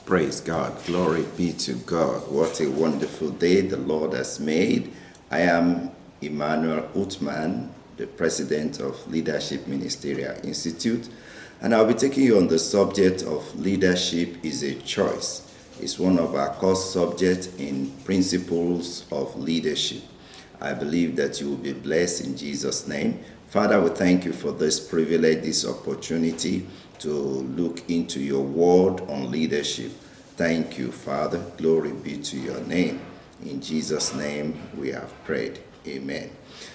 Praise God. Glory be to God. What a wonderful day the Lord has made. I am Emmanuel Utman, the president of Leadership Ministerial Institute, and I'll be taking you on the subject of leadership is a choice. It's one of our core subjects in principles of leadership. I believe that you will be blessed in Jesus' name. Father, we thank you for this privilege, this opportunity to look into your word on leadership. Thank you, Father. Glory be to your name. In Jesus' name we have prayed. Amen.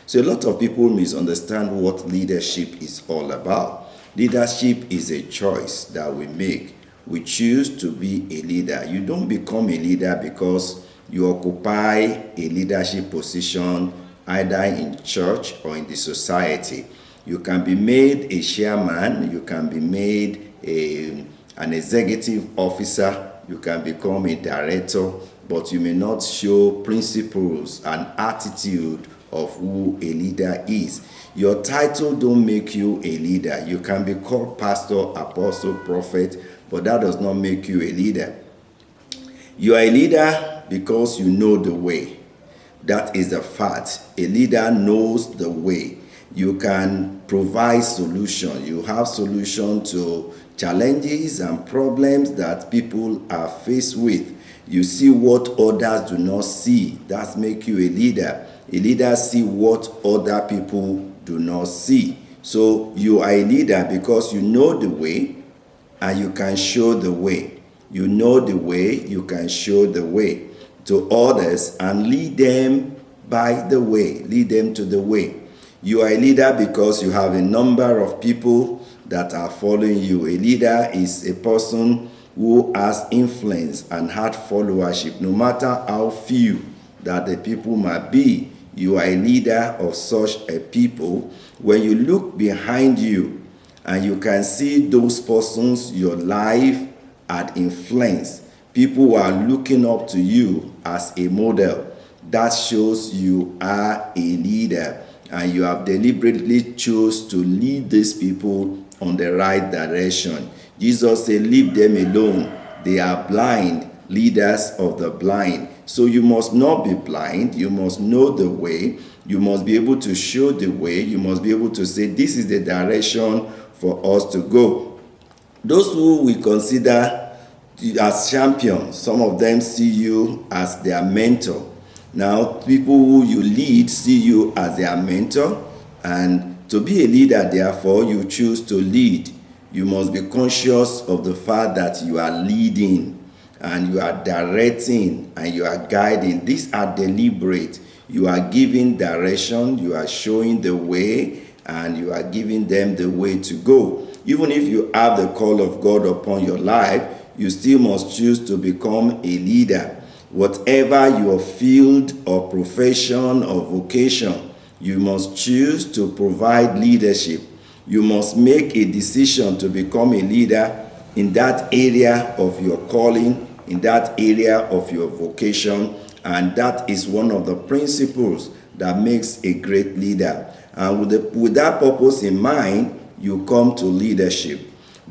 So a lot of people misunderstand what leadership is all about. Leadership is a choice that we make. We choose to be a leader. You don't become a leader because you occupy a leadership position either in church or in the society. You can be made a chairman, you can be made an executive officer, you can become a director, but you may not show principles and attitude of who a leader is. Your title don't make you a leader. You can be called pastor, apostle, prophet, but that does not make you a leader. You are a leader because you know the way. That is a fact. A leader knows the way. You can provide solution. You have solution to challenges and problems that people are faced with. You see what others do not see. That makes you a leader. A leader see what other people do not see. So you are a leader because you know the way and you can show the way. You know the way, you can show the way to others and lead them by the way, lead them to the way. You are a leader because you have a number of people that are following you. A leader is a person who has influence and had followership, no matter how few that the people might be. You are a leader of such a people. When you look behind you and you can see those persons your life had influenced, people who are looking up to you as a model, that shows you are a leader and you have deliberately chose to lead these people on the right direction. Jesus said, leave them alone. They are blind, leaders of the blind. So you must not be blind. You must know the way. You must be able to show the way. You must be able to say, this is the direction for us to go. Those who we consider as champions, some of them see you as their mentor. Now, people who you lead see you as their mentor, and to be a leader, therefore, you choose to lead. You must be conscious of the fact that you are leading, and you are directing, and you are guiding. These are deliberate. You are giving direction, you are showing the way, and you are giving them the way to go. Even if you have the call of God upon your life, you still must choose to become a leader. Whatever your field or profession or vocation, you must choose to provide leadership. You must make a decision to become a leader in that area of your calling, in that area of your vocation, and that is one of the principles that makes a great leader. And with that purpose in mind, you come to leadership.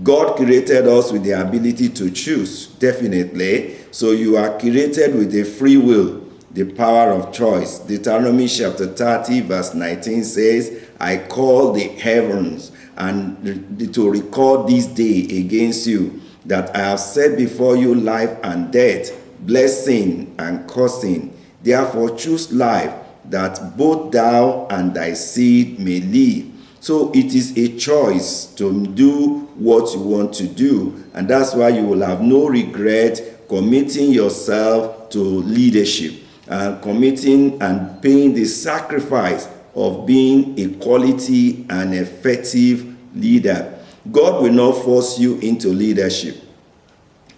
God created us with the ability to choose, definitely. So you are created with a free will, the power of choice. Deuteronomy chapter 30 verse 19 says, I call the heavens and to record this day against you, that I have set before you life and death, blessing and cursing. Therefore choose life, that both thou and thy seed may live. So it is a choice to do what you want to do, and that's why you will have no regret committing yourself to leadership and committing and paying the sacrifice of being a quality and effective leader. God will not force you into leadership.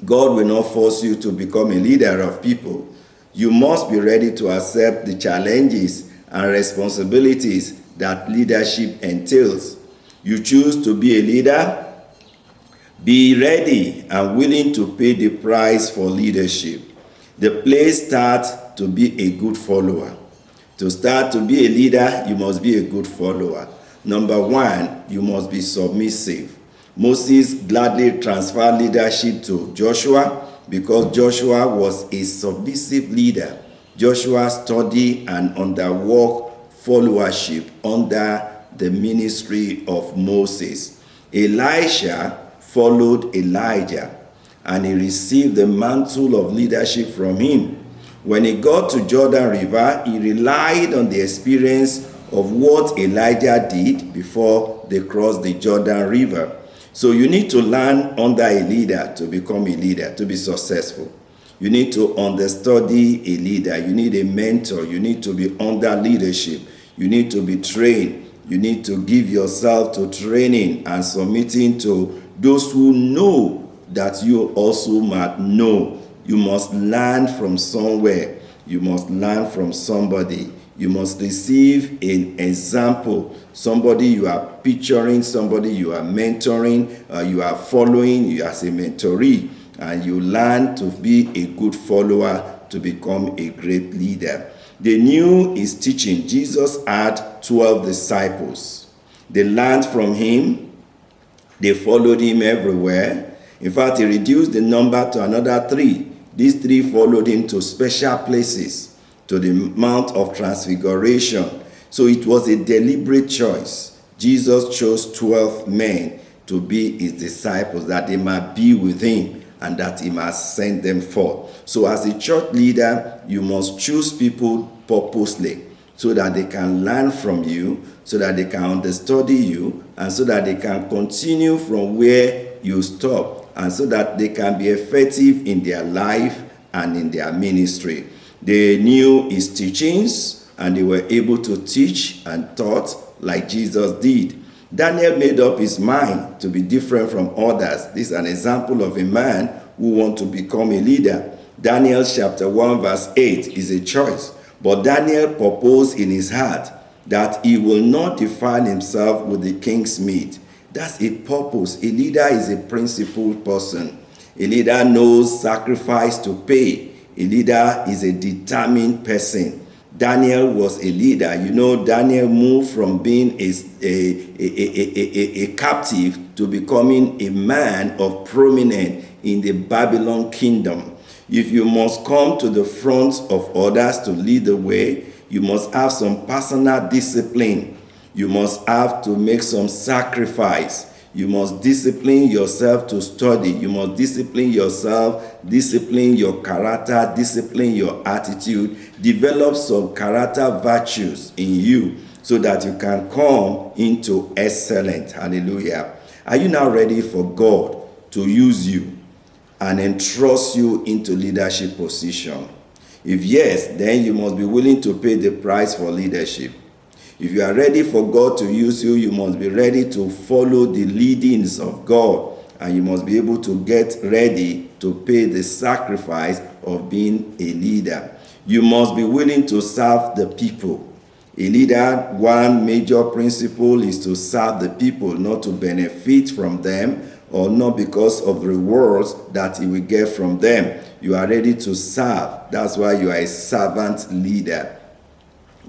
God will not force you to become a leader of people. You must be ready to accept the challenges and responsibilities that leadership entails. You choose to be a leader, be ready and willing to pay the price for leadership. The place starts to be a good follower. To start to be a leader, you must be a good follower. Number one, you must be submissive. Moses gladly transferred leadership to Joshua, because Joshua was a submissive leader. Joshua studied and underwalked followership under the ministry of Moses. Elisha followed Elijah, and he received the mantle of leadership from him. When he got to Jordan River, he relied on the experience of what Elijah did before they crossed the Jordan River. So you need to learn under a leader to become a leader, to be successful. You need to understudy a leader. You need a mentor. You need to be under leadership. You need to be trained. You need to give yourself to training and submitting to those who know that you also might know. You must learn from somewhere. You must learn from somebody. You must receive an example. Somebody you are picturing, somebody you are mentoring, you are following, you as a mentoree, and you learn to be a good follower to become a great leader. They knew his teaching. Jesus had 12 disciples. They learned from him. They followed him everywhere. In fact, he reduced the number to another 3. These 3 followed him to special places, to the Mount of Transfiguration. So it was a deliberate choice. Jesus chose 12 men to be his disciples, that they might be with him and that he must send them forth. So as a church leader, you must choose people purposely so that they can learn from you, so that they can understudy you, and so that they can continue from where you stop, and so that they can be effective in their life and in their ministry. They knew his teachings, and they were able to teach and taught like Jesus did. Daniel made up his mind to be different from others. This is an example of a man who wants to become a leader. Daniel chapter 1 verse 8 is a choice. But Daniel proposed in his heart that he will not defile himself with the king's meat. That's a purpose. A leader is a principled person. A leader knows sacrifice to pay. A leader is a determined person. Daniel was a leader. You know, Daniel moved from being a captive to becoming a man of prominence in the Babylon kingdom. If you must come to the front of others to lead the way, you must have some personal discipline. You must have to make some sacrifice. You must discipline yourself to study. You must discipline yourself, discipline your character, discipline your attitude. Develop some character virtues in you so that you can come into excellence. Hallelujah. Are you now ready for God to use you and entrust you into leadership position? If yes, then you must be willing to pay the price for leadership. If you are ready for God to use you, you must be ready to follow the leadings of God, and you must be able to get ready to pay the sacrifice of being a leader. You must be willing to serve the people. A leader, one major principle is to serve the people, not to benefit from them or not because of the rewards that he will get from them. You are ready to serve. That's why you are a servant leader.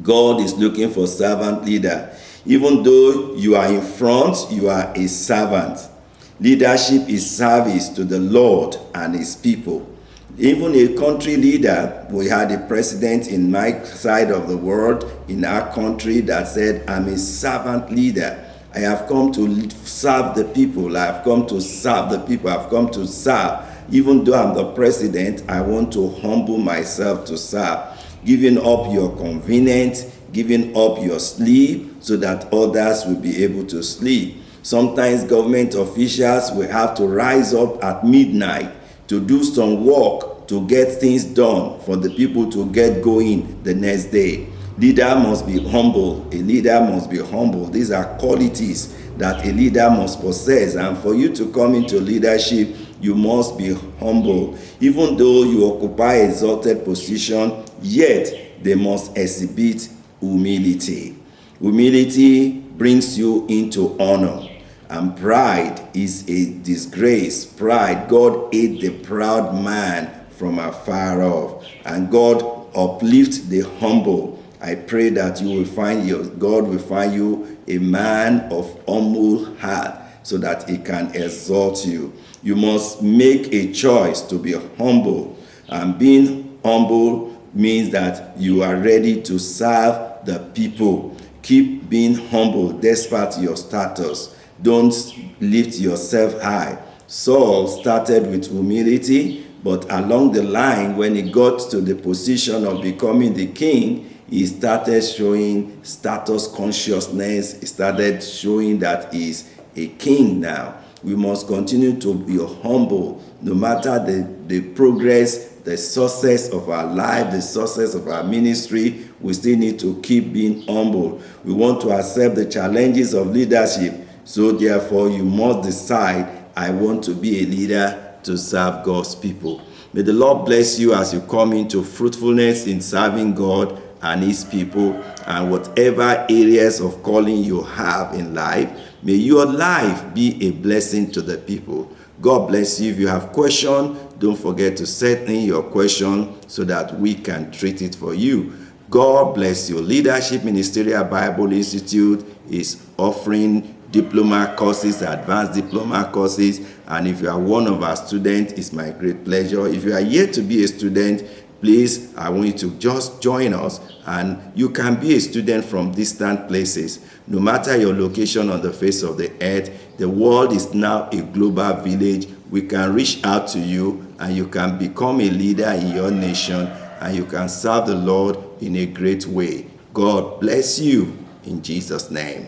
God is looking for servant leader. Even though you are in front, you are a servant. Leadership is service to the Lord and his people. Even a country leader, we had a president in my side of the world, in our country, that said, I'm a servant leader. I have come to serve the people. I have come to serve the people. I have come to serve. Even though I'm the president, I want to humble myself to serve. Giving up your convenience, giving up your sleep so that others will be able to sleep. Sometimes government officials will have to rise up at midnight to do some work to get things done for the people to get going the next day. Leader must be humble. A leader must be humble. These are qualities that a leader must possess. And for you to come into leadership, you must be humble. Even though you occupy exalted position, yet they must exhibit humility. Humility brings you into honor. And pride is a disgrace. Pride, God hates the proud man from afar off. And God uplifts the humble. I pray that you will find God will find you a man of humble heart so that he can exalt you. You must make a choice to be humble. And being humble means that you are ready to serve the people. Keep being humble despite your status. Don't lift yourself high. Saul started with humility, but along the line, when he got to the position of becoming the king, he started showing status consciousness. He started showing that he's a king now. We must continue to be humble no matter the progress, the success of our life, the success of our ministry. We still need to keep being humble. We want to accept the challenges of leadership. So therefore, you must decide, I want to be a leader to serve God's people. May the Lord bless you as you come into fruitfulness in serving God and his people, and whatever areas of calling you have in life, may your life be a blessing to the people. God bless you. If you have questions, don't forget to send in your question so that we can treat it for you. God bless you. Leadership Ministerial Bible Institute is offering diploma courses, advanced diploma courses, and if you are one of our students, it's my great pleasure. If you are yet to be a student, please, I want you to just join us, and you can be a student from distant places. No matter your location on the face of the earth, the world is now a global village. We can reach out to you, and you can become a leader in your nation, and you can serve the Lord in a great way. God bless you in Jesus' name.